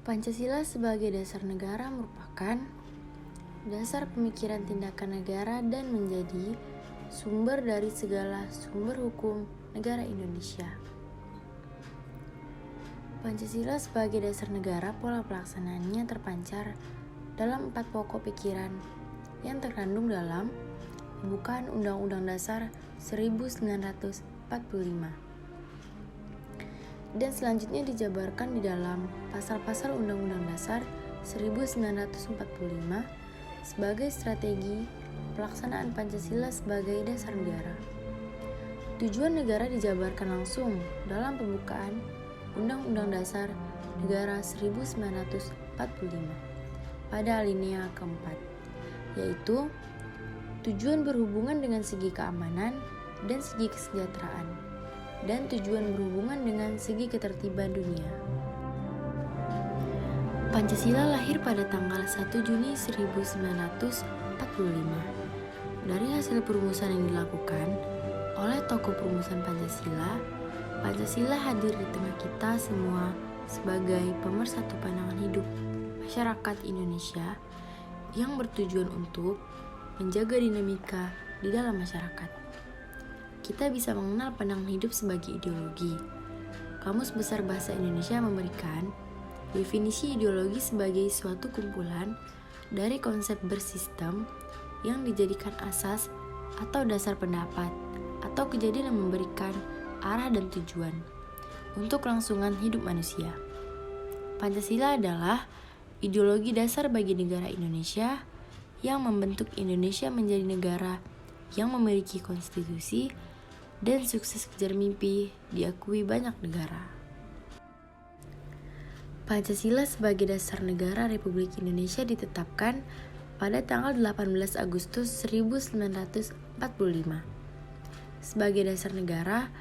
Pancasila sebagai dasar negara merupakan dasar pemikiran tindakan negara dan menjadi sumber dari segala sumber hukum negara Indonesia. Pancasila sebagai dasar negara, pola pelaksanaannya terpancar dalam 4 pokok pikiran yang terkandung dalam pembukaan Undang-Undang Dasar 1945. Dan selanjutnya dijabarkan di dalam pasal-pasal Undang-Undang Dasar 1945 sebagai strategi pelaksanaan Pancasila sebagai dasar negara. Tujuan negara dijabarkan langsung dalam pembukaan Undang-Undang Dasar Negara 1945 pada alinea keempat, yaitu tujuan berhubungan dengan segi keamanan dan segi kesejahteraan, dan tujuan berhubungan dengan segi ketertiban dunia. Pancasila lahir pada tanggal 1 Juni 1945 dari hasil perumusan yang dilakukan oleh tokoh perumusan Pancasila. Pancasila hadir di tengah kita semua sebagai pemersatu pandangan hidup masyarakat Indonesia yang bertujuan untuk menjaga dinamika di dalam masyarakat. Kita bisa mengenal pandangan hidup sebagai ideologi. Kamus Besar Bahasa Indonesia memberikan definisi ideologi sebagai suatu kumpulan dari konsep bersistem yang dijadikan asas atau dasar pendapat atau kejadian yang memberikan arah dan tujuan untuk kelangsungan hidup manusia. Pancasila adalah ideologi dasar bagi negara Indonesia yang membentuk Indonesia menjadi negara yang memiliki konstitusi dan sukses kejar mimpi diakui banyak negara. Pancasila sebagai dasar negara Republik Indonesia ditetapkan pada tanggal 18 Agustus 1945. Sebagai dasar negara,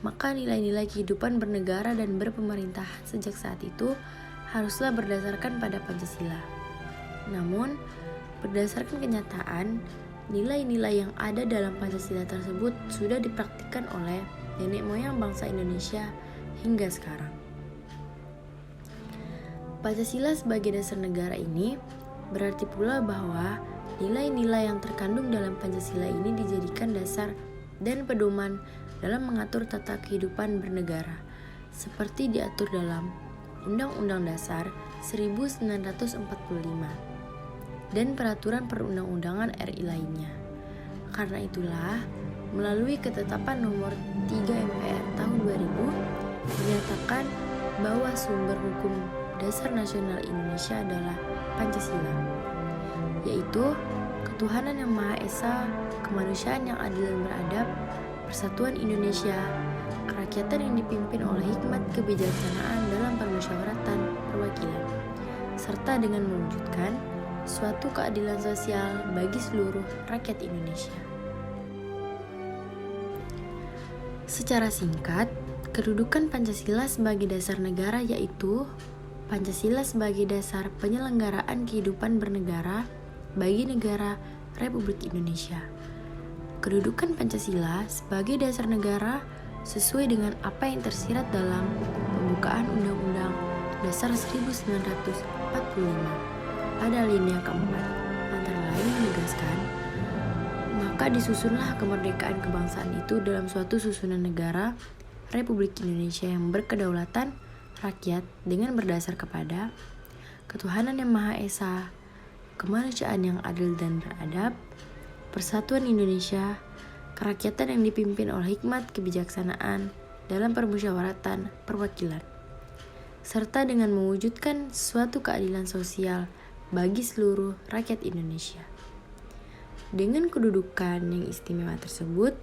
maka nilai-nilai kehidupan bernegara dan berpemerintahan sejak saat itu haruslah berdasarkan pada Pancasila. Namun, berdasarkan kenyataan, nilai-nilai yang ada dalam Pancasila tersebut sudah dipraktikkan oleh nenek moyang bangsa Indonesia hingga sekarang. Pancasila sebagai dasar negara ini berarti pula bahwa nilai-nilai yang terkandung dalam Pancasila ini dijadikan dasar dan pedoman dalam mengatur tata kehidupan bernegara, seperti diatur dalam Undang-Undang Dasar 1945 dan peraturan perundang-undangan RI lainnya. Karena itulah, melalui ketetapan nomor 3 MPR tahun 2000, dinyatakan bahwa sumber hukum dasar nasional Indonesia adalah Pancasila, yaitu ketuhanan yang Maha Esa, kemanusiaan yang adil dan beradab, persatuan Indonesia, kerakyatan yang dipimpin oleh hikmat kebijaksanaan dalam permusyawaratan perwakilan, serta dengan mewujudkan suatu keadilan sosial bagi seluruh rakyat Indonesia. Secara singkat, kedudukan Pancasila sebagai dasar negara yaitu Pancasila sebagai dasar penyelenggaraan kehidupan bernegara bagi negara Republik Indonesia. Kedudukan Pancasila sebagai dasar negara sesuai dengan apa yang tersirat dalam pembukaan Undang-Undang Dasar 1945 pada alinea keempat, antara lain menegaskan, maka disusunlah kemerdekaan kebangsaan itu dalam suatu susunan negara Republik Indonesia yang berkedaulatan rakyat dengan berdasar kepada ketuhanan yang Maha Esa, kemanusiaan yang adil dan beradab, persatuan Indonesia, kerakyatan yang dipimpin oleh hikmat kebijaksanaan dalam permusyawaratan perwakilan, serta dengan mewujudkan suatu keadilan sosial bagi seluruh rakyat Indonesia. Dengan kedudukan yang istimewa tersebut,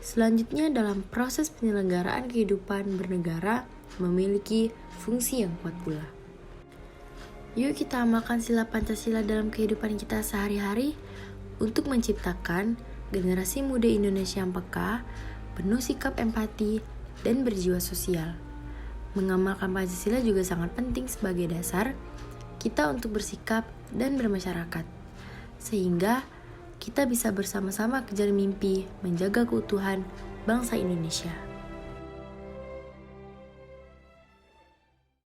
selanjutnya dalam proses penyelenggaraan kehidupan bernegara memiliki fungsi yang kuat pula. Yuk kita amalkan sila Pancasila dalam kehidupan kita sehari-hari untuk menciptakan generasi muda Indonesia yang peka, penuh sikap empati, dan berjiwa sosial. Mengamalkan Pancasila juga sangat penting sebagai dasar kita untuk bersikap dan bermasyarakat, sehingga kita bisa bersama-sama kejar mimpi menjaga keutuhan bangsa Indonesia.